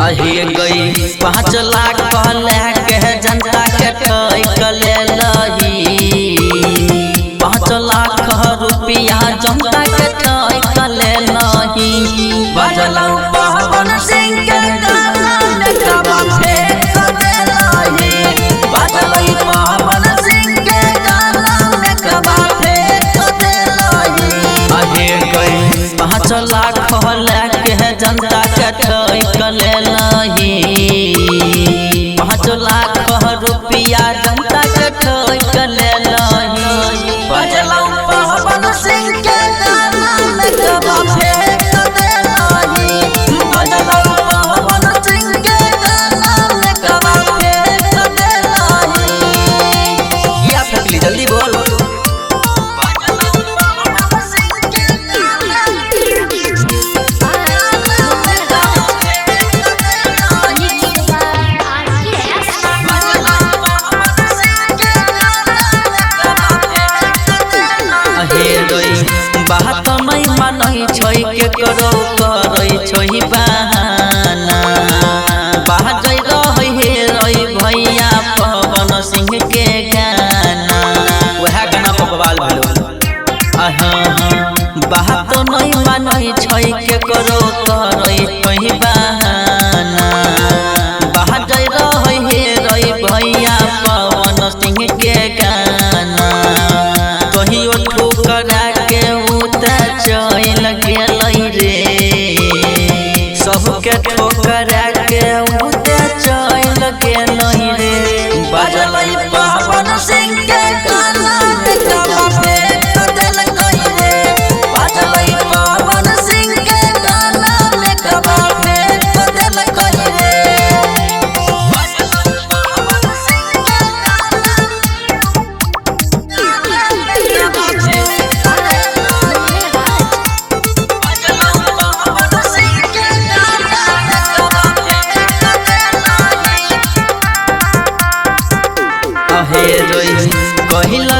अहिए गई 5 लाख पहले के जनता के कले लही 5 लाख रुपया जनता के कले लही बजलौ पवन सिंह के गाना में कबा फेंक दे लही बजलौ पवन सिंह के गाना में कबा फेंक दे लही अहिए गई 5 लाख पहले के जनता के कले लही 5 लाख रुपया जनता के कले लही बजलौ पवन सिंह के गाना में कबा फेंक दे लही बजलौ पवन सिंह के गाना में कबा फेंक दे लही या फेंक ली जल्दी बोल बात नहीं मानई छई के करो करई छई बहाना बाजै रहै हे रही भैया पवन सिंह के गाना वह गाना बकवाल भेलो बात नहीं मानई छई के करो करई छई बहाना बाजै रहै हे रही भैया पवन सिंह के गाना कहियो ठोकरा के चल गेलै रे सबके ठोकरा के चल गेलै रे बजलै पवन सिंह के गाना में कबा फेंक देलकै रे बजलै पवन सिंह के गाना में कबा फेंक देलकै रे कहिला